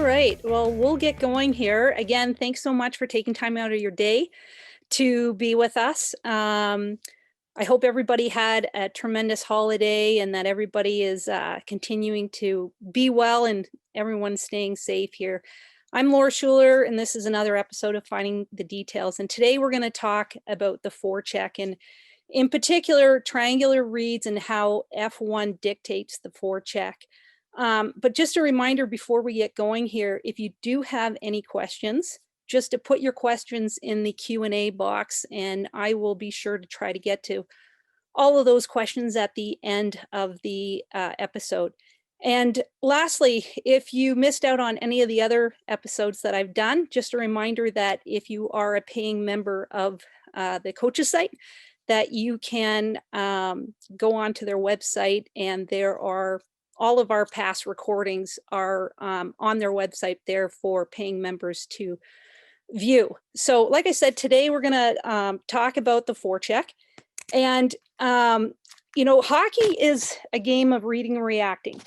right. Well, we'll get going here. Again, thanks so much for taking time out of your day to be with us. I hope everybody had a tremendous holiday and that everybody is continuing to be well and everyone's staying safe here. I'm Laura Schuler, and this is another episode of Finding the Details. And today we're going to talk about the forecheck and, in particular, triangular reads and how F1 dictates the forecheck. But just a reminder before we get going here, if you do have any questions, just to put your questions in the Q&A box, and I will be sure to try to get to all of those questions at the end of the episode. And lastly, if you missed out on any of the other episodes that I've done, just a reminder that if you are a paying member of the coaches site, that you can go onto their website, and there are all of our past recordings are on their website there for paying members to view. So like I said, today we're going to talk about the forecheck. And, you know, hockey is a game of reading and reacting.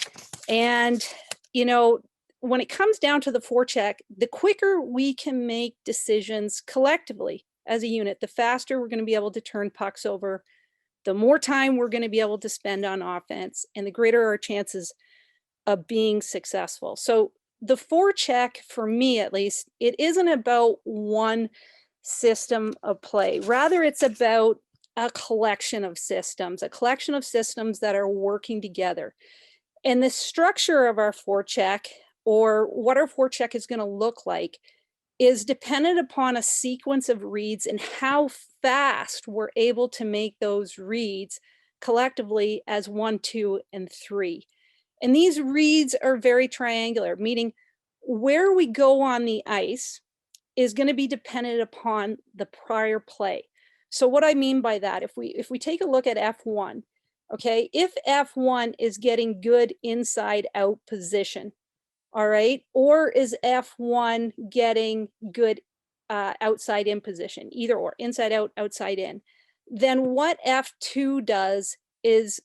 And, you know, when it comes down to the forecheck, the quicker we can make decisions collectively as a unit, the faster we're going to be able to turn pucks over, the more time we're going to be able to spend on offense, and the greater our chances of being successful. So the forecheck, for me at least, it isn't about one system of play. Rather, it's about a collection of systems that are working together. And the structure of our forecheck, or what our forecheck is going to look like, is dependent upon a sequence of reads and how fast we're able to make those reads collectively as 1, 2, and 3. And these reads are very triangular, meaning where we go on the ice is going to be dependent upon the prior play. So what I mean by that, if we take a look at F1, okay, if F1 is getting good inside out position, all right, or is F1 getting good outside in position, either or, inside out, outside in, then what F2 does is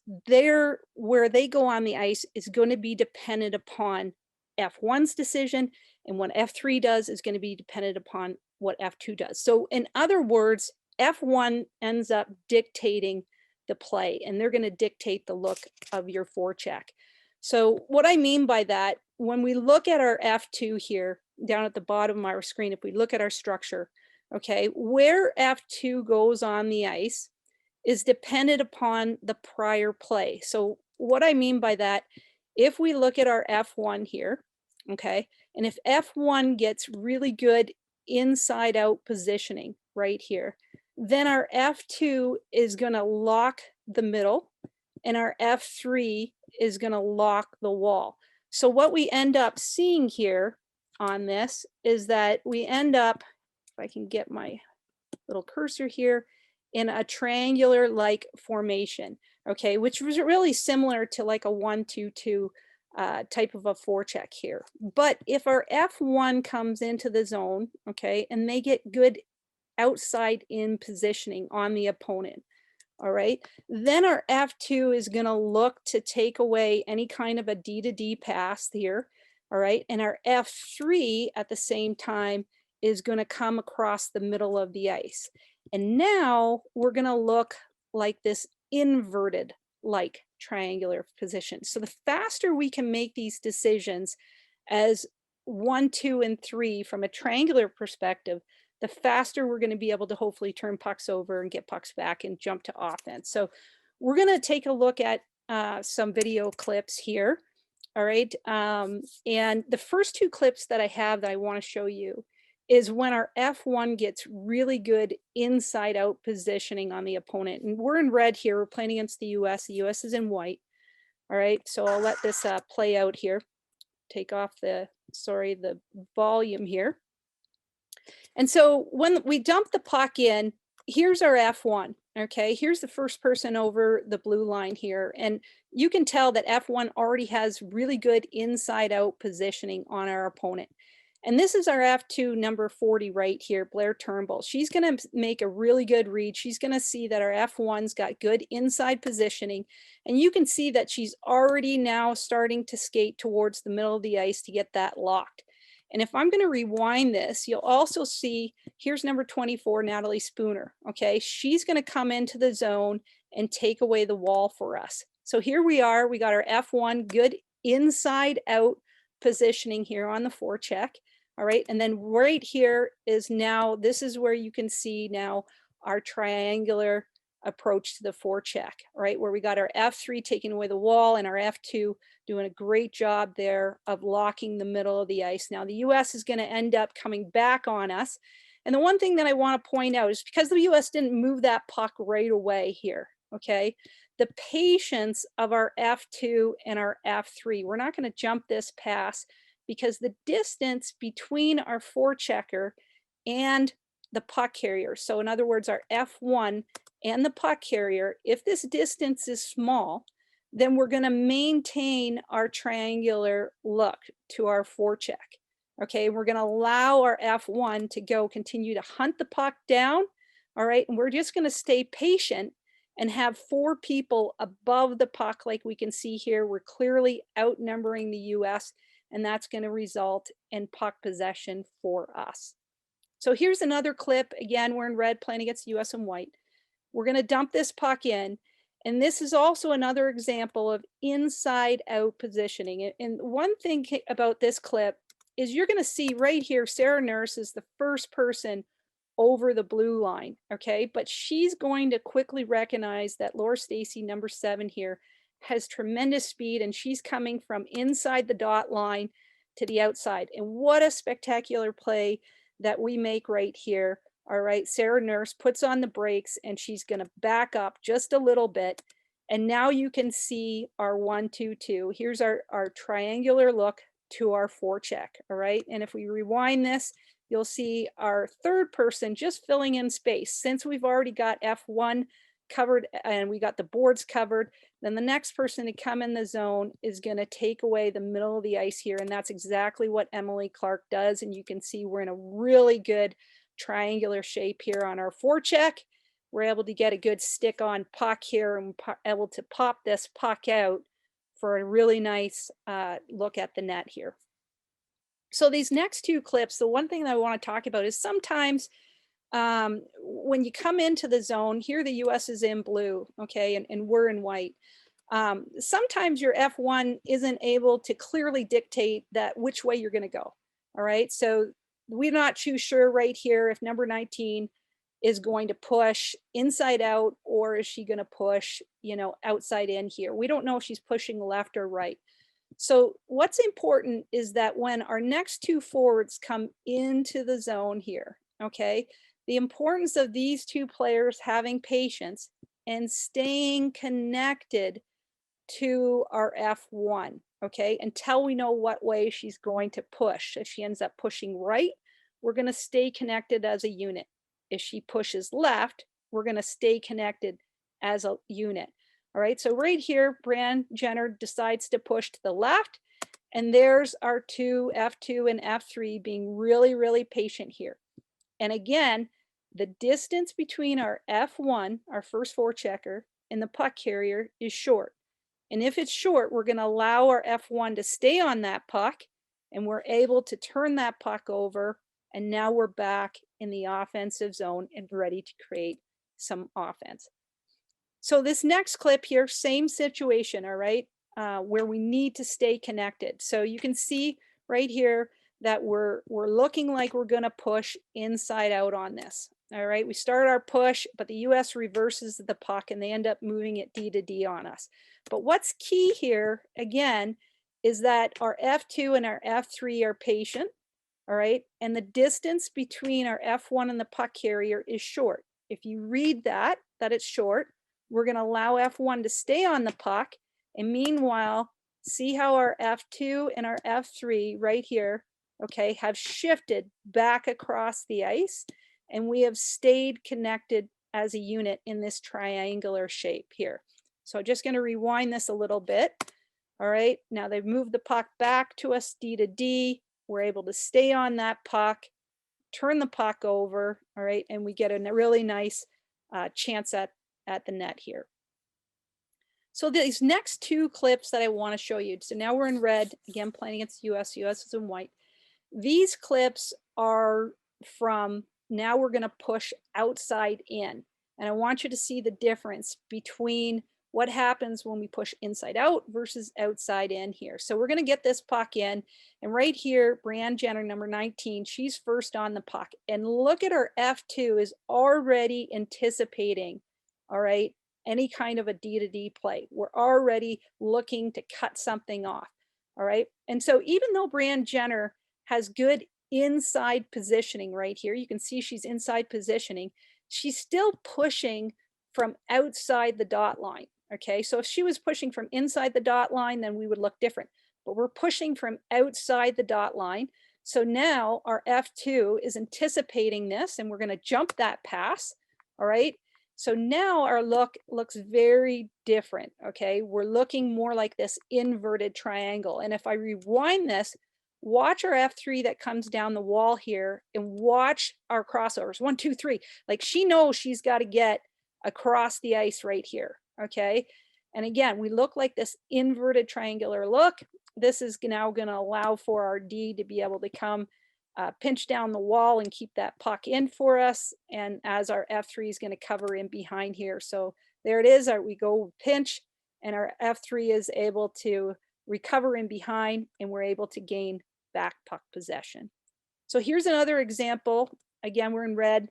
where they go on the ice is going to be dependent upon F1's decision, and what F3 does is going to be dependent upon what F2 does. So in other words, F1 ends up dictating the play, and they're going to dictate the look of your forecheck. So what I mean by that, when we look at our F2 here, down at the bottom of our screen, if we look at our structure, okay, where F2 goes on the ice is dependent upon the prior play. So what I mean by that, if we look at our F1 here, okay, and if F1 gets really good inside out positioning right here, then our F2 is going to lock the middle, and our F3 is going to lock the wall. So what we end up seeing here on this is that we end up, if I can get my little cursor here, in a triangular like formation, okay, which was really similar to like a 1-2-2 type of a forecheck here. But if our F1 comes into the zone, okay, and they get good outside in positioning on the opponent, all right, then our F2 is going to look to take away any kind of a D to D pass here, all right, and our F3 at the same time is going to come across the middle of the ice. And now we're going to look like this inverted like triangular position. So the faster we can make these decisions as 1, 2, and 3 from a triangular perspective, the faster we're going to be able to hopefully turn pucks over and get pucks back and jump to offense. So we're going to take a look at some video clips here. All right. And the first 2 clips that I have that I want to show you is when our F1 gets really good inside out positioning on the opponent. And we're in red here. We're playing against the US. The US is in white. All right. So I'll let this play out here. Take off the volume here. And so when we dump the puck in, here's our F1, okay? Here's the first person over the blue line here. And you can tell that F1 already has really good inside out positioning on our opponent. And this is our F2 number 40 right here, Blair Turnbull. She's going to make a really good read. She's going to see that our F1's got good inside positioning. And you can see that she's already now starting to skate towards the middle of the ice to get that locked. And if I'm going to rewind this, you'll also see here's number 24, Natalie Spooner. Okay, she's going to come into the zone and take away the wall for us. So here we are, we got our F1, good inside out positioning here on the forecheck. All right, and then right here is now, this is where you can see now our triangular approach to the forecheck, right? Where we got our F3 taking away the wall and our F2 doing a great job there of locking the middle of the ice. Now the US is going to end up coming back on us. And the one thing that I want to point out is because the US didn't move that puck right away here, okay? The patience of our F2 and our F3, we're not going to jump this pass because the distance between our forechecker and the puck carrier, so in other words, our F1 and the puck carrier, if this distance is small, then we're going to maintain our triangular look to our forecheck. Okay, we're going to allow our F1 to go continue to hunt the puck down. All right, and we're just going to stay patient and have 4 people above the puck like we can see here. We're clearly outnumbering the US, and that's going to result in puck possession for us. So here's another clip. Again, we're in red playing against the US in white. We're going to dump this puck in. And this is also another example of inside out positioning. And one thing about this clip is you're going to see right here, Sarah Nurse is the first person over the blue line, okay? But she's going to quickly recognize that Laura Stacy, number 7 here, has tremendous speed, and she's coming from inside the dot line to the outside. And what a spectacular play that we make right here. All right, Sarah Nurse puts on the brakes and she's going to back up just a little bit. And now you can see our 1-2-2. Here's our triangular look to our forecheck. All right, and if we rewind this, you'll see our third person just filling in space. Since we've already got F1 covered and we got the boards covered, then the next person to come in the zone is going to take away the middle of the ice here. And that's exactly what Emily Clark does. And you can see we're in a really good triangular shape here on our forecheck. We're able to get a good stick on puck here and able to pop this puck out for a really nice look at the net here. So these next 2 clips, the one thing that I want to talk about is sometimes when you come into the zone, here the US is in blue, okay, and we're in white. Sometimes your F1 isn't able to clearly dictate that which way you're going to go. All right, so we're not too sure right here if number 19 is going to push inside out or is she going to push, you know, outside in here. We don't know if she's pushing left or right. So what's important is that when our next 2 forwards come into the zone here, okay, the importance of these 2 players having patience and staying connected to our F1, okay, until we know what way she's going to push. If she ends up pushing right, we're going to stay connected as a unit. If she pushes left, we're going to stay connected as a unit. All right, so right here, Bran Jenner decides to push to the left, and there's our 2 F2 and F3 being really, really patient here. And again, the distance between our F1, our first forechecker, and the puck carrier is short. And if it's short, we're going to allow our F1 to stay on that puck, and we're able to turn that puck over. And now we're back in the offensive zone and ready to create some offense. So this next clip here, same situation, all right, where we need to stay connected. So you can see right here that we're looking like we're going to push inside out on this. All right, we start our push, but the US reverses the puck and they end up moving it D to D on us. But what's key here, again, is that our F2 and our F3 are patient, all right, and the distance between our F1 and the puck carrier is short. If you read that it's short, we're going to allow F1 to stay on the puck. And meanwhile, see how our F2 and our F3 right here, okay, have shifted back across the ice. And we have stayed connected as a unit in this triangular shape here. So I'm just going to rewind this a little bit. All right, now they've moved the puck back to us D to D. We're able to stay on that puck, turn the puck over, all right, and we get a really nice chance at the net here. So these next 2 clips that I want to show you. So now we're in red, again playing against US. US is in white. These clips are from, now we're going to push outside in. And I want you to see the difference between what happens when we push inside out versus outside in here. So we're going to get this puck in, and right here, Brianne Jenner, number 19, she's first on the puck. And look at her F2 is already anticipating, all right, any kind of a D to D play. We're already looking to cut something off, all right? And so even though Brianne Jenner has good inside positioning right here, you can see she's inside positioning, she's still pushing from outside the dot line. Okay, so if she was pushing from inside the dot line, then we would look different. But we're pushing from outside the dot line. So now our F2 is anticipating this, and we're going to jump that pass. All right. So now our look looks very different. Okay, we're looking more like this inverted triangle. And if I rewind this, watch our F3 that comes down the wall here, and watch our crossovers. 1, 2, 3. Like, she knows she's got to get across the ice right here. Okay. And again, we look like this inverted triangular look. This is now going to allow for our D to be able to come pinch down the wall and keep that puck in for us. And as our F3 is going to cover in behind here. So there it is. We go pinch, and our F3 is able to recover in behind, and we're able to gain back puck possession. So here's another example. Again, we're in red.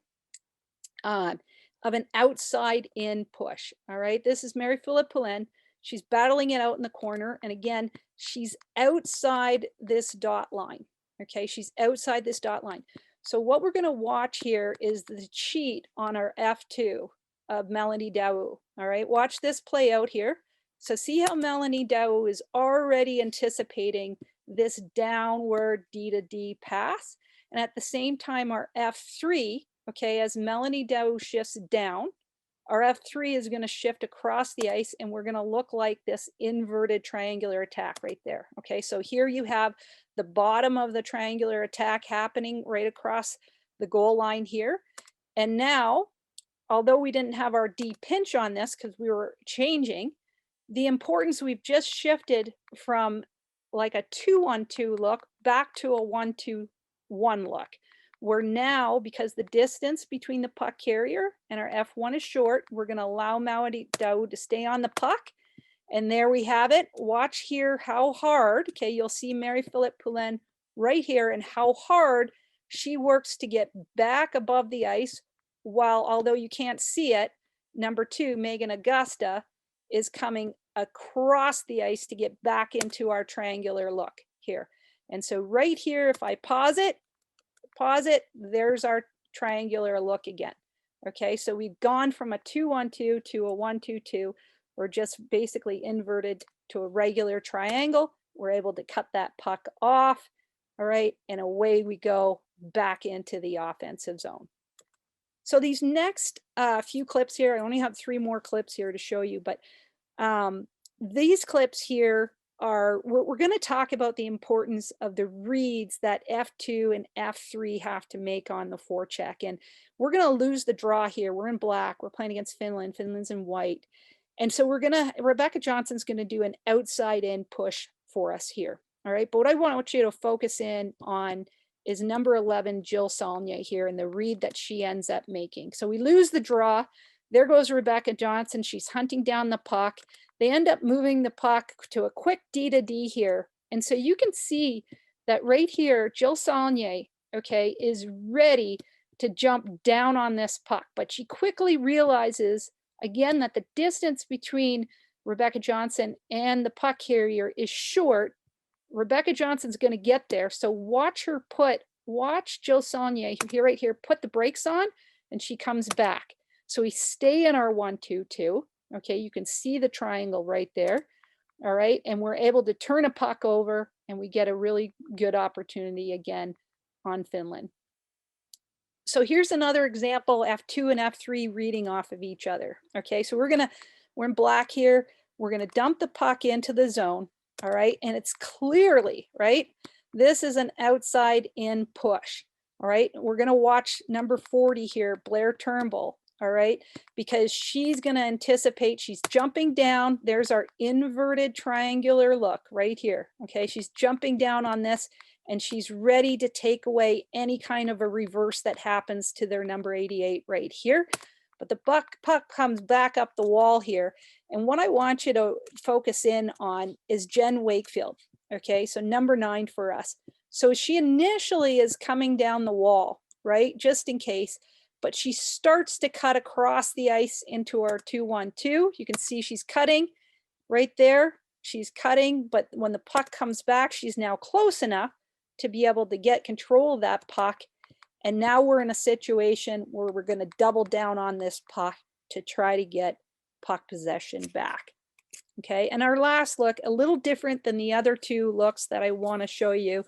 Of an outside in push. All right, this is Marie-Philip Poulin. She's battling it out in the corner. And again, she's outside this dot line. Okay, she's outside this dot line. So what we're going to watch here is the cheat on our F2 of Melanie Daou. All right, watch this play out here. So see how Melanie Daou is already anticipating this downward D to D pass. And at the same time, our F3, okay, as Melanie Daou shifts down, our F3 is going to shift across the ice, and we're going to look like this inverted triangular attack right there. Okay, so here you have the bottom of the triangular attack happening right across the goal line here. And now, although we didn't have our D pinch on this because we were changing, the importance, we've just shifted from like a 2-1-2 look back to a 1-2-1 look. We're now, because the distance between the puck carrier and our F1 is short, we're going to allow Melanie Daou to stay on the puck. And there we have it. Watch here how hard, okay, you'll see Marie-Philip Poulin right here, and how hard she works to get back above the ice, while, although you can't see it, number 2, Megan Augusta, is coming across the ice to get back into our triangular look here. And so right here, if I pause it, there's our triangular look again. Okay, so we've gone from a 2-1-2 to a 1-2-2. We're just basically inverted to a regular triangle. We're able to cut that puck off. All right, and away we go back into the offensive zone. So these next few clips here, I only have 3 more clips here to show you, but these clips here are, we're going to talk about the importance of the reads that F2 and F3 have to make on the forecheck. And we're going to lose the draw here. We're in black. We're playing against Finland. Finland's in white. And so Rebecca Johnson's going to do an outside in push for us here. All right. But what I want you to focus in on is number 11, Jill Saulnier here, and the read that she ends up making. So we lose the draw. There goes Rebecca Johnson. She's hunting down the puck. They end up moving the puck to a quick D to D here. And so you can see that right here, Jill Saulnier, okay, is ready to jump down on this puck. But she quickly realizes, again, that the distance between Rebecca Johnson and the puck carrier is short. Rebecca Johnson's going to get there. So watch Jill Saulnier here, right here, put the brakes on, and she comes back. So we stay in our 1-2-2. Okay, you can see the triangle right there. All right, and we're able to turn a puck over, and we get a really good opportunity again on Finland. So here's another example, F2 and F3 reading off of each other. Okay, so we're in black here. We're gonna dump the puck into the zone. All right, and it's clearly, right, this is an outside in push. All right, we're gonna watch number 40 here, Blair Turnbull. All right, because she's going to anticipate, she's jumping down. There's our inverted triangular look right here. Okay, she's jumping down on this, and she's ready to take away any kind of a reverse that happens to their number 88 right here. But the puck comes back up the wall here. And what I want you to focus in on is Jen Wakefield. Okay, so number 9 for us. So she initially is coming down the wall, right? Just in case, but she starts to cut across the ice into our 2-1-2. You can see she's cutting right there. She's cutting, but when the puck comes back, she's now close enough to be able to get control of that puck. And now we're in a situation where we're going to double down on this puck to try to get puck possession back. Okay, and our last look, a little different than the other two looks that I want to show you.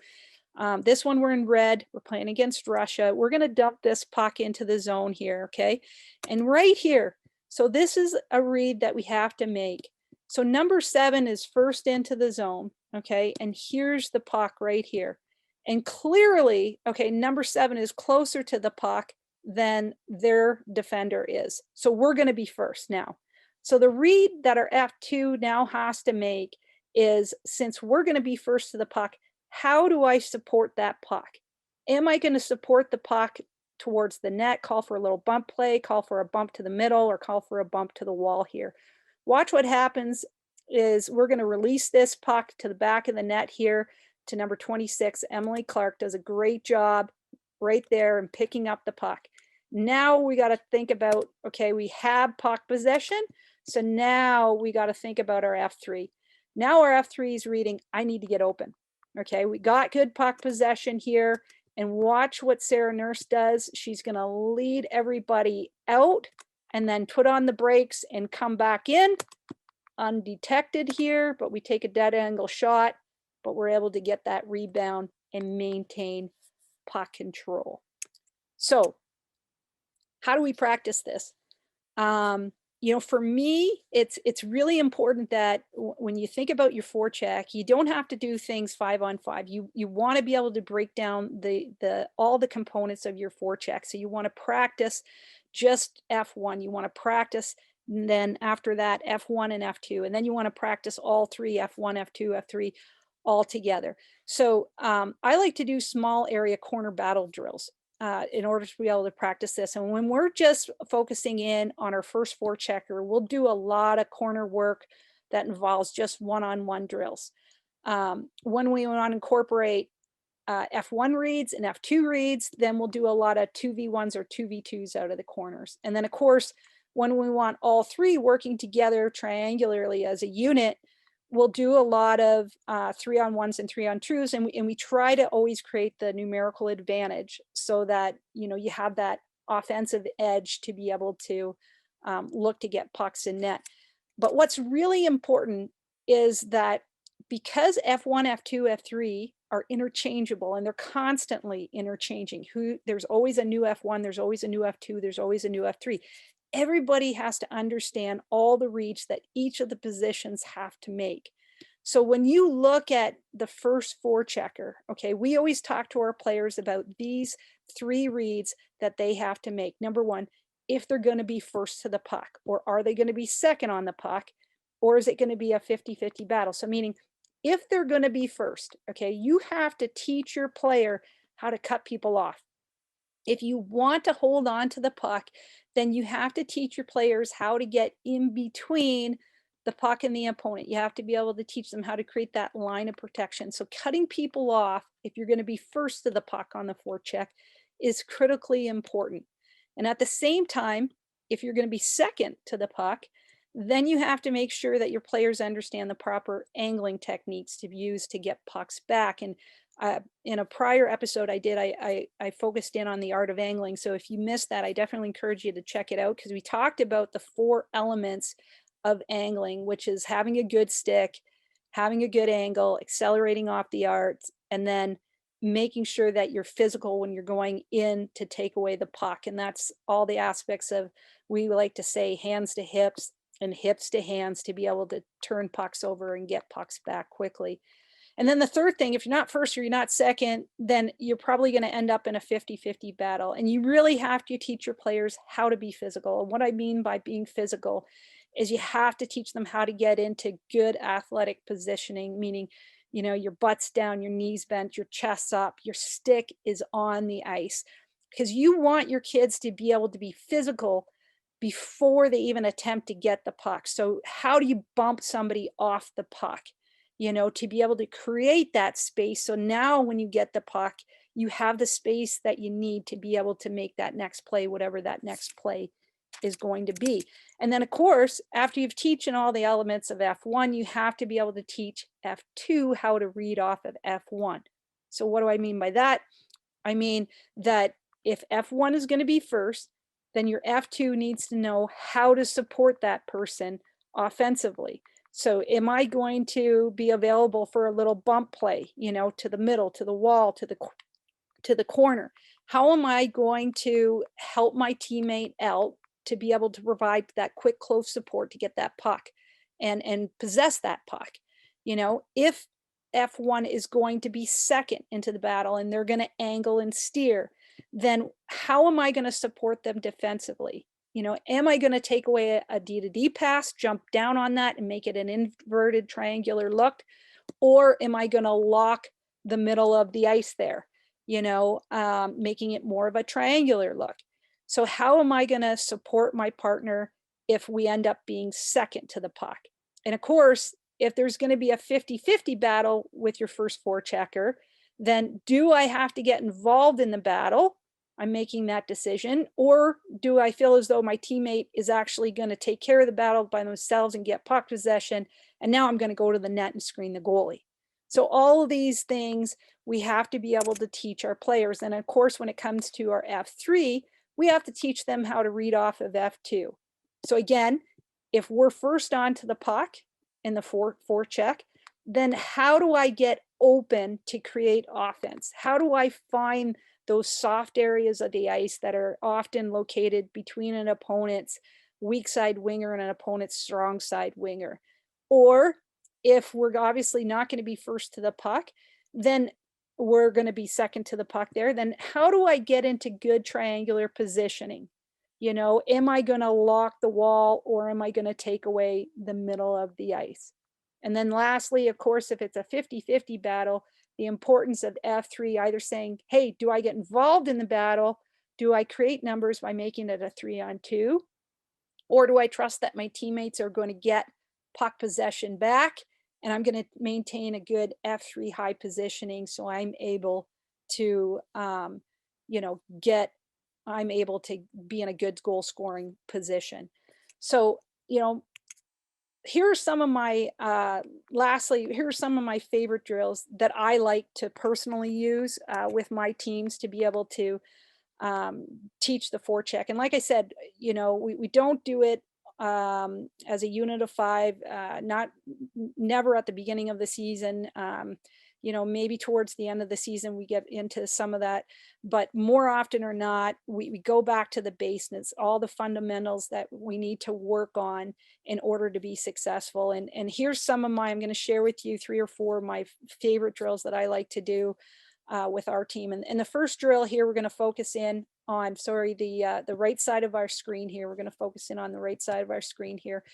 This one we're in red, we're playing against Russia. We're going to dump this puck into the zone here, okay? And right here, so this is a read that we have to make. So number 7 is first into the zone, okay? And here's the puck right here. And clearly, okay, number 7 is closer to the puck than their defender is. So we're going to be first now. So the read that our F2 now has to make is, since we're going to be first to the puck, how do I support that puck? Am I going to support the puck towards the net, call for a little bump play, call for a bump to the middle, or call for a bump to the wall here? Watch what happens is we're going to release this puck to the back of the net here to number 26. Emily Clark does a great job right there in picking up the puck. Now we got to think about, okay, we have puck possession. So now we got to think about our F3. Now our F3 is reading, I need to get open. Okay, we got good puck possession here, and watch what Sarah Nurse does. She's going to lead everybody out and then put on the brakes and come back in undetected here, but we take a dead angle shot, but we're able to get that rebound and maintain puck control. So how do we practice this? For me, it's really important that when you think about your forecheck, you don't have to do things 5-on-5. You want to be able to break down all the components of your forecheck. So you want to practice just F1. You want to practice, and then after that, F1 and F2, and then you want to practice all three, F1, F2, F3, all together. So I like to do small area corner battle drills. In order to be able to practice this. And when we're just focusing in on our first forechecker, we'll do a lot of corner work that involves just one-on-one drills. When we want to incorporate F1 reads and F2 reads, then we'll do a lot of 2v1s or 2v2s out of the corners. And then of course, when we want all three working together triangularly as a unit, we'll do a lot of 3-on-1s and 3-on-2s, and we try to always create the numerical advantage so that you have that offensive edge to be able to look to get pucks in net. But what's really important is that because F1, F2, F3 are interchangeable, and they're constantly interchanging. There's always a new F1, there's always a new F2, there's always a new F3. Everybody has to understand all the reads that each of the positions have to make. So when you look at the first forechecker, okay, we always talk to our players about these 3 reads that they have to make. Number 1, if they're going to be first to the puck, or are they going to be second on the puck, or is it going to be a 50-50 battle? So meaning, if they're going to be first, okay, you have to teach your player how to cut people off. If you want to hold on to the puck, then you have to teach your players how to get in between the puck and the opponent. You have to be able to teach them how to create that line of protection. So cutting people off, if you're going to be first to the puck on the forecheck, is critically important. And at the same time, if you're going to be second to the puck, then you have to make sure that your players understand the proper angling techniques to use to get pucks back. And in a prior episode I focused in on the art of angling. So if you missed that, I definitely encourage you to check it out, because we talked about the 4 elements of angling, which is having a good stick, having a good angle, accelerating off the arts, and then making sure that you're physical when you're going in to take away the puck. And that's all the aspects of, we like to say, hands to hips and hips to hands, to be able to turn pucks over and get pucks back quickly. And then the third thing, if you're not first or you're not second, then you're probably going to end up in a 50-50 battle. And you really have to teach your players how to be physical. And what I mean by being physical is you have to teach them how to get into good athletic positioning, meaning your butt's down, your knees bent, your chest's up, your stick is on the ice. Because you want your kids to be able to be physical before they even attempt to get the puck. So how do you bump somebody off the puck? To be able to create that space. So now when you get the puck, you have the space that you need to be able to make that next play, whatever that next play is going to be. And then, of course, after you've teaching all the elements of F1, you have to be able to teach F2 how to read off of F1. So what do I mean by that? I mean that if F1 is going to be first, then your F2 needs to know how to support that person offensively. So am I going to be available for a little bump play, to the middle, to the wall, to the corner? How am I going to help my teammate out to be able to provide that quick close support to get that puck and possess that puck? If F1 is going to be second into the battle and they're going to angle and steer, then how am I going to support them defensively? Am I going to take away a D to D pass, jump down on that and make it an inverted triangular look? Or am I going to lock the middle of the ice there, making it more of a triangular look? So how am I going to support my partner if we end up being second to the puck? And of course, if there's going to be a 50-50 battle with your first forechecker, then do I have to get involved in the battle? I'm making that decision. Or do I feel as though my teammate is actually going to take care of the battle by themselves and get puck possession? And now I'm going to go to the net and screen the goalie. So all of these things we have to be able to teach our players. And of course, when it comes to our F3, we have to teach them how to read off of F2. So again, if we're first on to the puck in the forecheck, then how do I get open to create offense? How do I find those soft areas of the ice that are often located between an opponent's weak side winger and an opponent's strong side winger? Or if we're obviously not going to be first to the puck, then we're going to be second to the puck there. Then how do I get into good triangular positioning? Am I going to lock the wall or am I going to take away the middle of the ice? And then lastly, of course, if it's a 50-50 battle, the importance of F3 either saying, hey, do I get involved in the battle? Do I create numbers by making it a 3-on-2? Or do I trust that my teammates are going to get puck possession back and I'm going to maintain a good F3 high positioning so I'm able to, I'm able to be in a good goal scoring position. So, here are some of my, lastly, here are some of my favorite drills that I like to personally use with my teams to be able to um, teach the forecheck. And like I said, we don't do it as a unit of five, never at the beginning of the season. Maybe towards the end of the season, we get into some of that, but more often or not, we go back to the basements, all the fundamentals that we need to work on in order to be successful. And here's some of I'm going to share with you 3 or 4 of my favorite drills that I like to do with our team. And the first drill here, we're going to focus in on, the right side of our screen here. We're going to focus in on the right side of our screen here.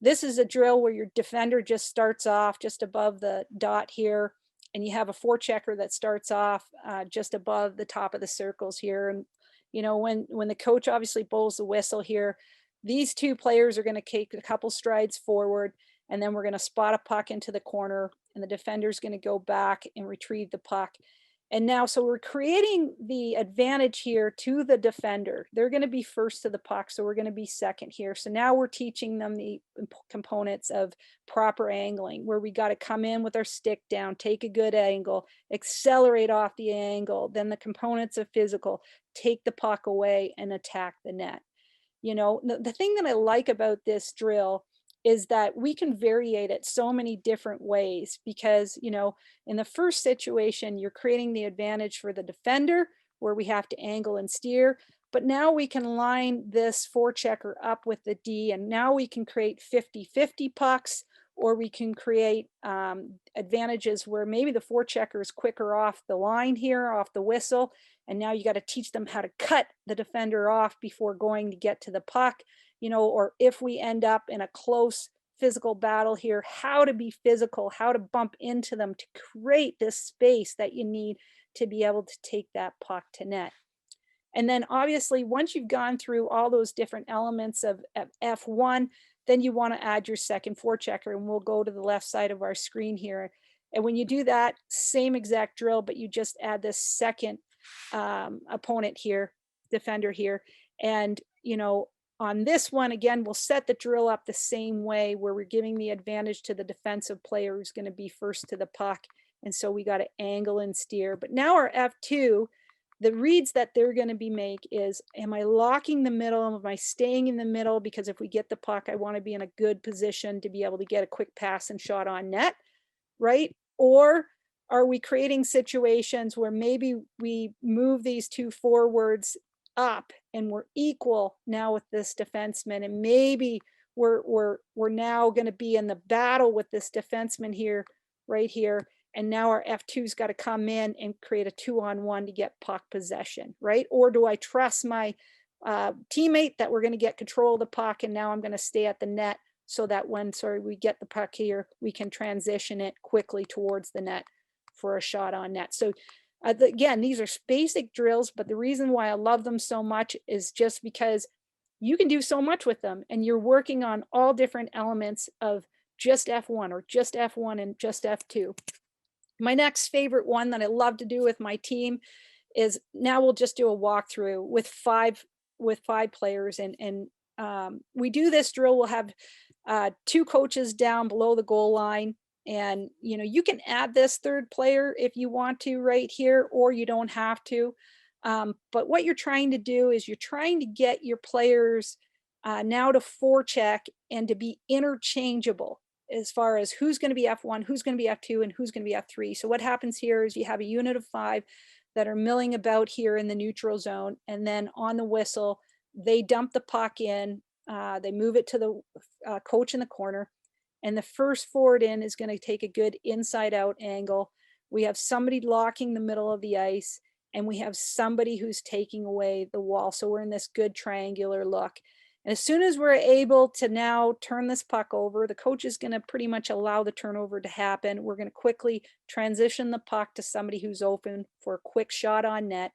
This is a drill where your defender just starts off just above the dot here, and you have a forechecker that starts off just above the top of the circles here. And when the coach obviously blows the whistle here, these 2 players are going to take a couple strides forward, and then we're going to spot a puck into the corner, and the defender's going to go back and retrieve the puck. And now, so we're creating the advantage here to the defender. They're going to be first to the puck, so we're going to be second here. So now we're teaching them the components of proper angling, where we got to come in with our stick down, take a good angle, accelerate off the angle, then the components of physical, take the puck away and attack the net. The thing that I like about this drill is that we can variate it so many different ways because, in the first situation, you're creating the advantage for the defender where we have to angle and steer. But now we can line this forechecker up with the D, and now we can create 50-50 pucks, or we can create advantages where maybe the forechecker is quicker off the line here, off the whistle, and now you got to teach them how to cut the defender off before going to get to the puck. Or if we end up in a close physical battle here, how to be physical, how to bump into them to create this space that you need to be able to take that puck to net. And then obviously, once you've gone through all those different elements of F1, then you want to add your second forechecker, and we'll go to the left side of our screen here. And when you do that, same exact drill, but you just add this second opponent here, defender here. And, you know, on this one, again, we'll set the drill up the same way where we're giving the advantage to the defensive player who's going to be first to the puck. And so we got to angle and steer. But now our F2, the reads that they're going to be make is, am I locking the middle? Am I staying in the middle? Because if we get the puck, I want to be in a good position to be able to get a quick pass and shot on net, right? Or are we creating situations where maybe we move these two forwards up and we're equal now with this defenseman, and maybe we're now going to be in the battle with this defenseman here, right here, and now our F2's got to come in and create a 2-on-1 to get puck possession, right? Or do I trust my teammate that we're going to get control of the puck, and now I'm going to stay at the net so that when, we get the puck here, we can transition it quickly towards the net for a shot on net. So again, these are basic drills, but the reason why I love them so much is just because you can do so much with them, and you're working on all different elements of just F1 or just F1 and just F2. My next favorite one that I love to do with my team is, now we'll just do a walkthrough with five players, and we do this drill. We'll have two coaches down below the goal line, and you know, you can add this third player if you want to right here, or you don't have to. But what you're trying to do is you're trying to get your players now to forecheck and to be interchangeable as far as who's going to be F1, who's going to be F2, and who's going to be F3. So what happens here is you have a unit of 5 that are milling about here in the neutral zone, and then on the whistle, they dump the puck in, they move it to the coach in the corner, and the first forward in is going to take a good inside out angle. We have somebody locking the middle of the ice, and we have somebody who's taking away the wall. So we're in this good triangular look. And as soon as we're able to now turn this puck over, the coach is going to pretty much allow the turnover to happen. We're going to quickly transition the puck to somebody who's open for a quick shot on net.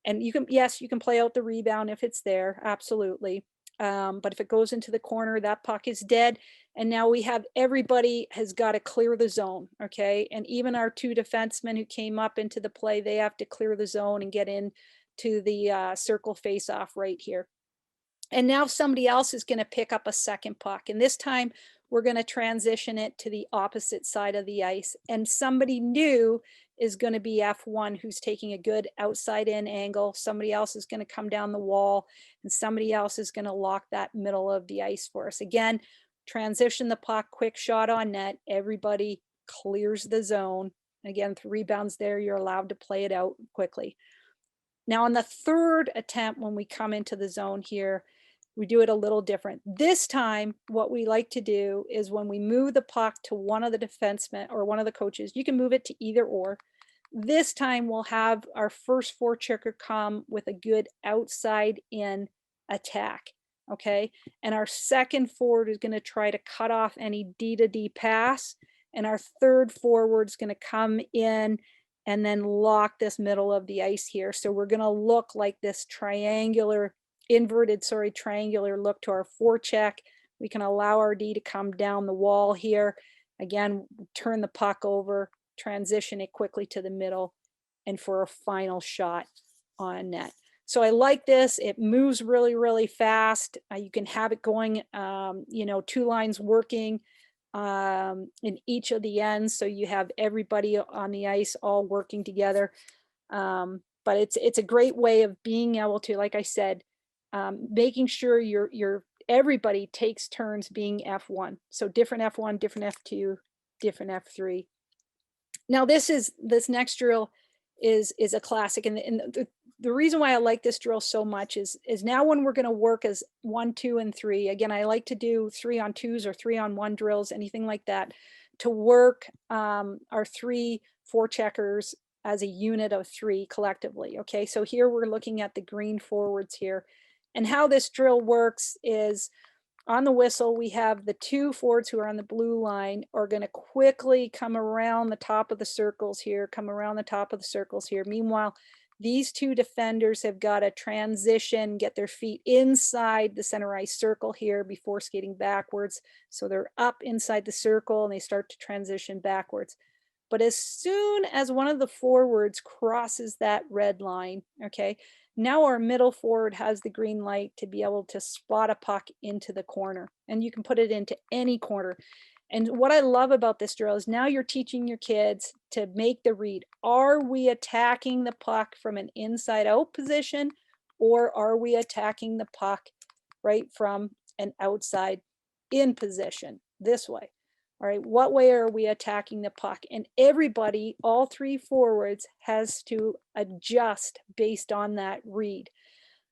And you can, yes, you can play out the rebound if it's there, absolutely. But if it goes into the corner, that puck is dead. And now we have, everybody has got to clear the zone, okay? And even our 2 defensemen who came up into the play, they have to clear the zone and get in to the circle face-off right here. And now somebody else is going to pick up a second puck. And this time we're going to transition it to the opposite side of the ice. And somebody new is going to be F1, who's taking a good outside in angle. Somebody else is going to come down the wall, and somebody else is going to lock that middle of the ice for us. Again, transition the puck, quick shot on net. Everybody clears the zone. Again, 3 rebounds there. You're allowed to play it out quickly. Now on the third attempt, when we come into the zone here, we do it a little different. This time, what we like to do is when we move the puck to one of the defensemen or one of the coaches, you can move it to either or. This time we'll have our first forechecker come with a good outside in attack, okay? And our second forward is gonna try to cut off any D to D pass, and our third forward is gonna come in and then lock this middle of the ice here. So we're gonna look like this triangular, triangular look to our forecheck. We can allow our D to come down the wall here. Again, turn the puck over, transition it quickly to the middle, and for a final shot on net. So I like this. It moves really, really fast. You can have it going, you know, 2 lines working in each of the ends. So you have everybody on the ice all working together. But it's a great way of being able to, like I said, making sure everybody takes turns being F1. So different F1, different F2, different F3. Now this next drill is a classic, and the reason why I like this drill so much is now when we're going to work as 1, 2, and 3. Again, I like to do 3-on-2s or 3-on-1 drills, anything like that, to work our 3 forecheckers as a unit of 3 collectively. Okay, so here we're looking at the green forwards here, and how this drill works is on the whistle, we have the 2 forwards who are on the blue line are going to quickly come around the top of the circles here, come around the top of the circles here. Meanwhile, these 2 defenders have got to transition, get their feet inside the center ice circle here before skating backwards. So they're up inside the circle and they start to transition backwards. But as soon as one of the forwards crosses that red line, okay, now our middle forward has the green light to be able to spot a puck into the corner, and you can put it into any corner. And what I love about this drill is now you're teaching your kids to make the read. Are we attacking the puck from an inside out position, or are we attacking the puck right from an outside in position this way? All right, what way are we attacking the puck? And everybody, all 3 forwards, has to adjust based on that read.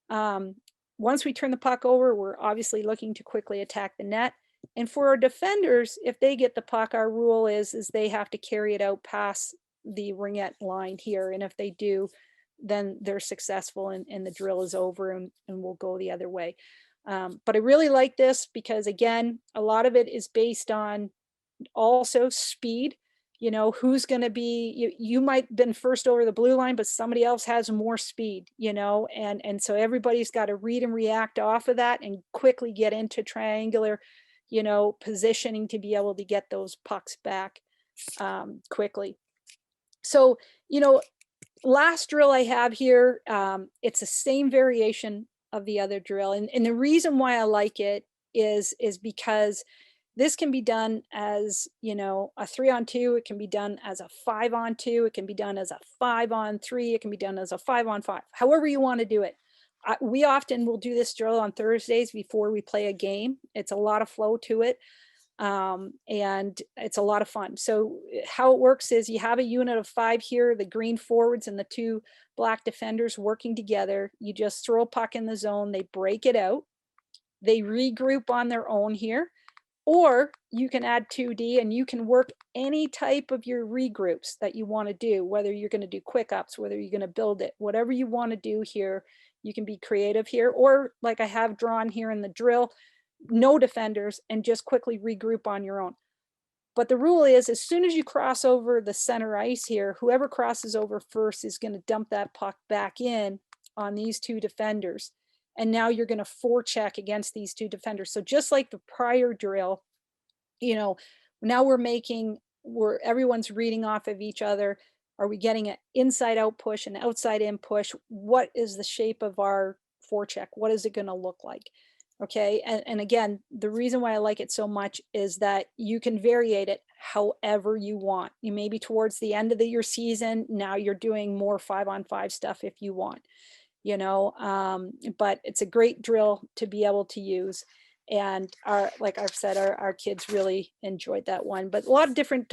Once we turn the puck over, we're obviously looking to quickly attack the net. And for our defenders, if they get the puck, our rule is they have to carry it out past the ringette line here. And if they do, then they're successful and the drill is over and we'll go the other way. But I really like this because, again, a lot of it is based on also speed. You know, who's going to be, you might have been first over the blue line, but somebody else has more speed, you know, and so everybody's got to read and react off of that and quickly get into triangular, you know, positioning to be able to get those pucks back quickly. So, you know, last drill I have here, it's the same variation of the other drill. And the reason why I like it is because this can be done as, you know, a 3-on-2. It can be done as a 5-on-2. It can be done as a 5-on-3. It can be done as a 5-on-5, however you want to do it. We often will do this drill on Thursdays before we play a game. It's a lot of flow to it. And it's a lot of fun. So how it works is you have a unit of 5 here, the green forwards and the 2 black defenders working together. You just throw a puck in the zone. They break it out. They regroup on their own here. Or you can add 2D and you can work any type of your regroups that you want to do, whether you're going to do quick ups, whether you're going to build it, whatever you want to do here, you can be creative here. Or like I have drawn here in the drill, no defenders and just quickly regroup on your own. But the rule is as soon as you cross over the center ice here, whoever crosses over first is going to dump that puck back in on these 2 defenders. And now you're going to forecheck against these 2 defenders. So just like the prior drill, you know, now everyone's reading off of each other. Are we getting an inside out push, an outside in push? What is the shape of our forecheck? What is it going to look like? Okay. And again, the reason why I like it so much is that you can variate it however you want. You maybe towards the end of your season, now you're doing more 5-on-5 stuff if you want, you know, but it's a great drill to be able to use. And like I've said, our kids really enjoyed that one, but a lot of different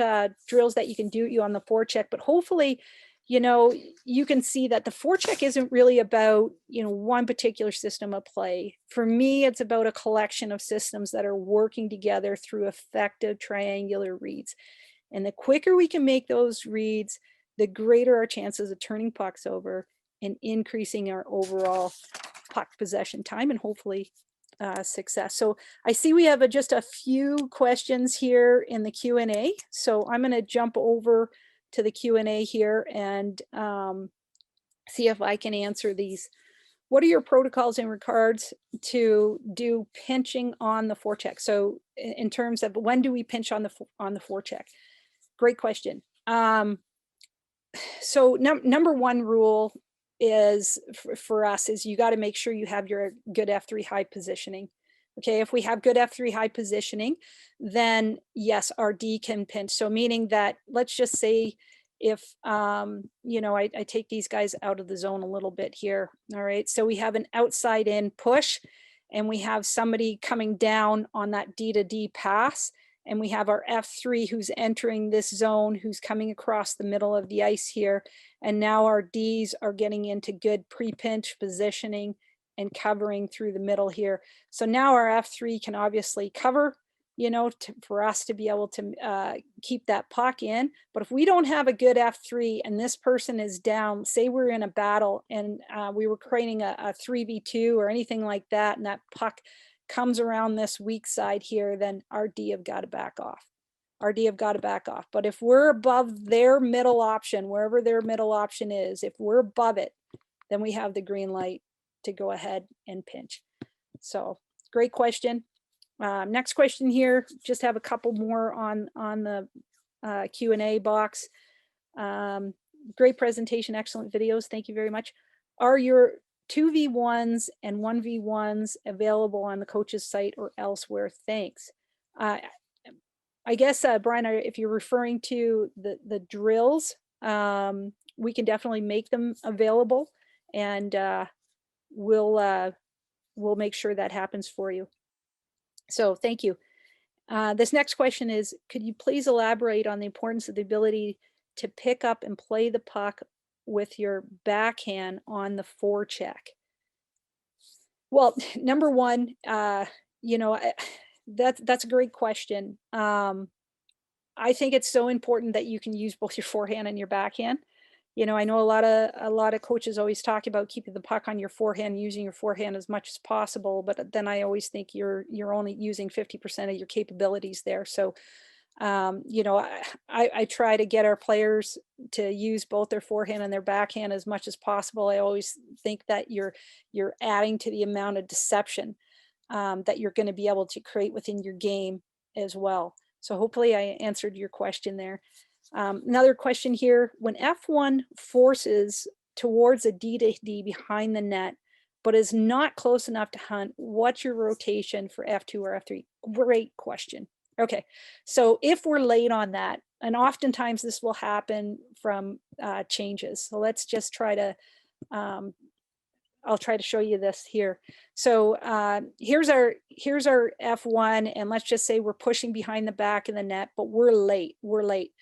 drills that you can do on the forecheck, but hopefully, you know, you can see that the forecheck isn't really about, you know, one particular system of play. For me, it's about a collection of systems that are working together through effective triangular reads. And the quicker we can make those reads, the greater our chances of turning pucks over and increasing our overall puck possession time and hopefully success. So I see we have just a few questions here in the Q&A. So I'm going to jump over to the Q&A here and see if I can answer these. What are your protocols in regards to do pinching on the forecheck? So in terms of when do we pinch on the forecheck? Great question. So number one rule is for us is you got to make sure you have your good F3 high positioning. Okay, if we have good F3 high positioning, then yes, our D can pinch. So meaning that, let's just say if, you know, I take these guys out of the zone a little bit here. All right, so we have an outside in push and we have somebody coming down on that D to D pass. And we have our F3 who's entering this zone, who's coming across the middle of the ice here. And now our Ds are getting into good pre-pinch positioning and covering through the middle here. So now our F3 can obviously cover, you know, for us to be able to keep that puck in. But if we don't have a good F3 and this person is down, say we're in a battle and we were creating a 3v2 or anything like that, and that puck comes around this weak side here, then our D have got to back off. Our D have got to back off. But if we're above their middle option, wherever their middle option is, if we're above it, then we have the green light to go ahead and pinch. So great question. Next question here, just have a couple more on the Q&A box. Great presentation, excellent videos. Thank you very much. Are your 2v1s and 1v1s available on the coach's site or elsewhere? Thanks. I guess, Brian, if you're referring to the drills, we can definitely make them available, and we'll make sure that happens for you. So thank you. This next question is, could you please elaborate on the importance of the ability to pick up and play the puck with your backhand on the forecheck? Well, number one, you know, that's a great question. I think it's so important that you can use both your forehand and your backhand. You know, I know a lot of coaches always talk about keeping the puck on your forehand, using your forehand as much as possible, but then I always think you're only using 50% of your capabilities there. So, you know, I try to get our players to use both their forehand and their backhand as much as possible. I always think that you're adding to the amount of deception that you're going to be able to create within your game as well. So hopefully I answered your question there. Another question here, when F1 forces towards a D to D behind the net, but is not close enough to hunt, what's your rotation for F2 or F3? Great question. Okay, so if we're late on that, and oftentimes this will happen from changes. So let's just try to, I'll try to show you this here. So here's our F1, and let's just say we're pushing behind the back of the net, but we're late.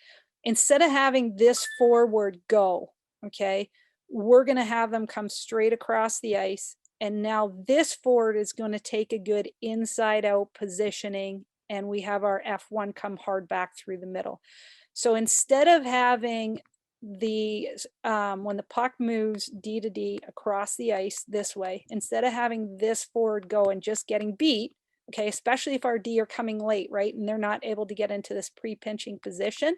Instead of having this forward go, okay, we're going to have them come straight across the ice. And now this forward is going to take a good inside out positioning, and we have our F1 come hard back through the middle. So instead of having the when the puck moves D to D across the ice this way, instead of having this forward go and just getting beat, okay, especially if our D are coming late, right, and they're not able to get into this pre-pinching position,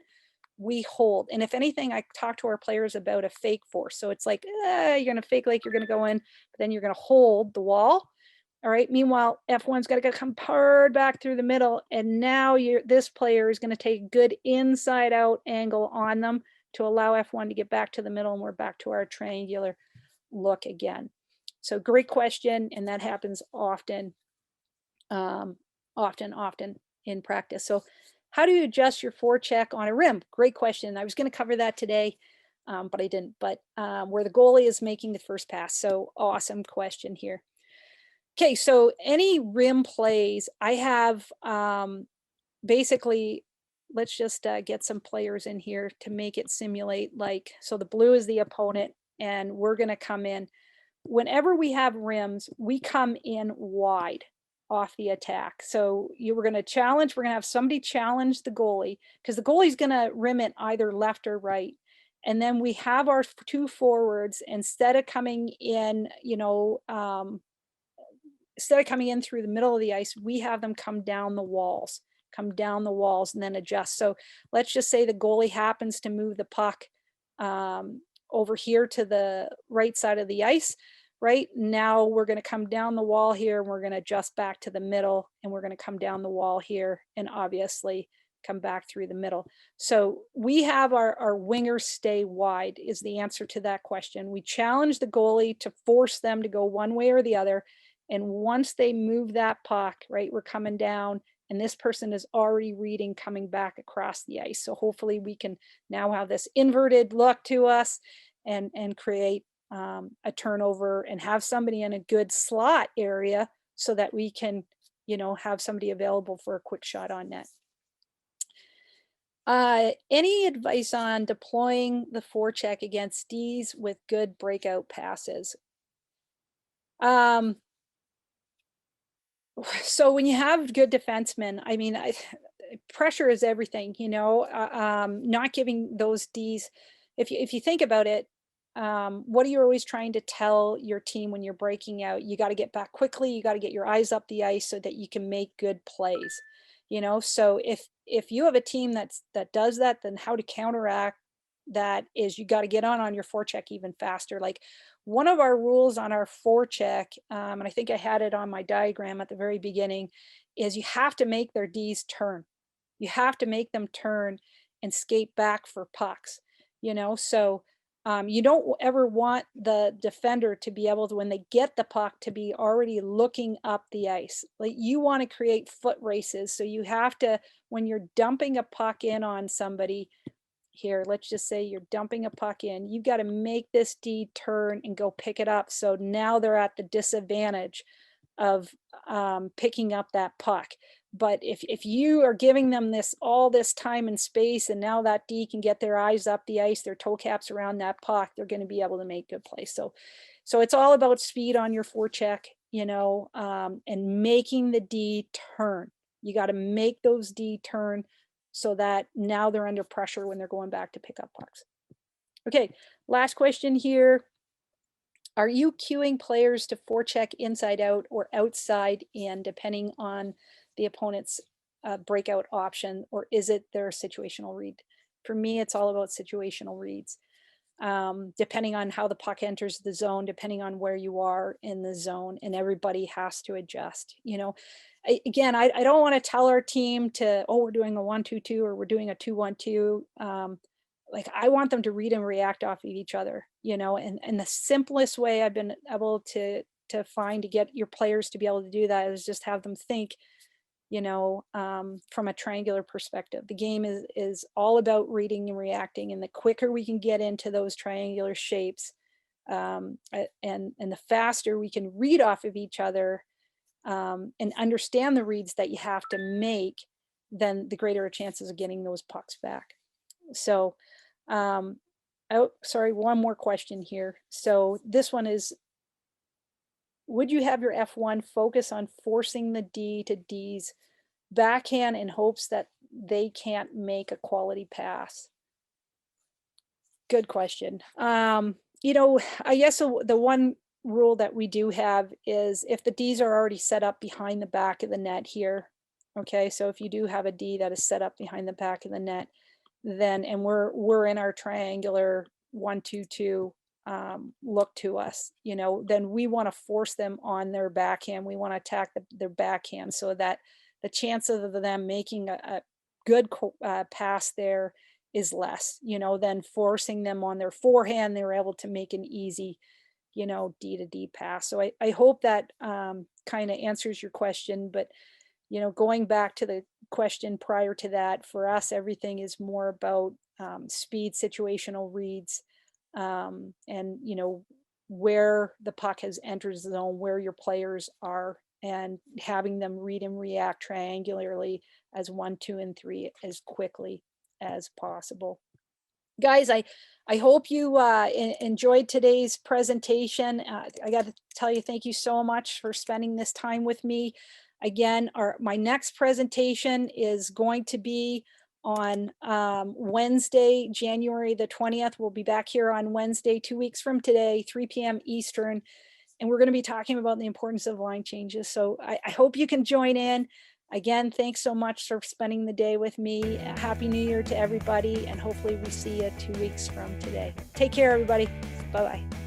we hold. And if anything, I talk to our players about a fake force. So it's like, you're going to fake like you're going to go in, but then you're going to hold the wall. All right. Meanwhile, F1's got to come hard back through the middle. And now this player is going to take a good inside out angle on them to allow F1 to get back to the middle. And we're back to our triangular look again. So great question. And that happens often, often in practice. So how do you adjust your forecheck on a rim? Great question. I was going to cover that today, but I didn't. But where the goalie is making the first pass. So awesome question here. Okay, so any rim plays, I have basically, let's just get some players in here to make it simulate like, so the blue is the opponent, and we're going to come in. Whenever we have rims, we come in wide off the attack. So you were going to challenge, we're going to have somebody challenge the goalie, because the goalie's going to rim it either left or right. And then we have our two forwards, instead of coming in, you know, instead of coming in through the middle of the ice, we have them come down the walls and then adjust. So let's just say the goalie happens to move the puck over here to the right side of the ice. Right now we're going to come down the wall here, and we're going to adjust back to the middle, and we're going to come down the wall here, and obviously come back through the middle. So we have our wingers stay wide is the answer to that question. We challenge the goalie to force them to go one way or the other. And once they move that puck, right, we're coming down, and this person is already reading coming back across the ice. So hopefully we can now have this inverted look to us and create a turnover and have somebody in a good slot area so that we can, you know, have somebody available for a quick shot on net. Any advice on deploying the forecheck against Ds with good breakout passes? So when you have good defensemen, I mean, pressure is everything, you know, not giving those Ds, if you think about it, what are you always trying to tell your team when you're breaking out? You got to get back quickly. You got to get your eyes up the ice so that you can make good plays. So if you have a team that does that, then how to counteract that is you got to get on your forecheck even faster. Like one of our rules on our forecheck, and I think I had it on my diagram at the very beginning, is you have to make their D's turn. You have to make them turn and skate back for pucks. So you don't ever want the defender to be able to, when they get the puck, to be already looking up the ice. Like you want to create foot races. So you have to, when you're dumping a puck in on somebody, here, let's just say you're dumping a puck in, you've got to make this D turn and go pick it up. So now they're at the disadvantage of picking up that puck. But if you are giving them all this time and space, and now that D can get their eyes up the ice, their toe caps around that puck, they're going to be able to make good plays. So it's all about speed on your forecheck, and making the D turn. You got to make those D turn so that now they're under pressure when they're going back to pick up pucks. Okay, last question here. Are you cueing players to forecheck inside out or outside in, depending on the opponent's breakout option, or is it their situational read? For me, it's all about situational reads. Depending on how the puck enters the zone, depending on where you are in the zone, and everybody has to adjust. Again, I don't want to tell our team to, oh, we're doing a 1-2-2 or we're doing a 2-1-2. Like I want them to read and react off of each other, and the simplest way I've been able to find to get your players to be able to do that is just have them think, from a triangular perspective. The game is all about reading and reacting, and the quicker we can get into those triangular shapes, and the faster we can read off of each other, and understand the reads that you have to make, then the greater chances of getting those pucks back. So, oh, sorry, one more question here. So this one is, would you have your F1 focus on forcing the D to D's backhand in hopes that they can't make a quality pass? Good question. I guess the one rule that we do have is if the Ds are already set up behind the back of the net here. Okay, so if you do have a D that is set up behind the back of the net, then, and we're in our triangular 1-2-2 look to us, then we want to force them on their backhand. We want to attack their backhand so that the chances of them making a good pass there is less, than forcing them on their forehand. They were able to make an easy, D to D pass. So I hope that kind of answers your question. But going back to the question prior to that, for us, everything is more about speed, situational reads, and where the puck has entered the zone, where your players are, and having them read and react triangularly as 1, 2, and 3 as quickly as possible. Guys, I hope you enjoyed today's presentation. I got to tell you, thank you so much for spending this time with me. Again, my next presentation is going to be on Wednesday, January the 20th. We'll be back here on Wednesday, 2 weeks from today, 3 p.m. Eastern, and we're going to be talking about the importance of line changes. So I hope you can join in. Again, thanks so much for spending the day with me. Happy New Year to everybody, and hopefully we see you 2 weeks from today. Take care, everybody. Bye-bye.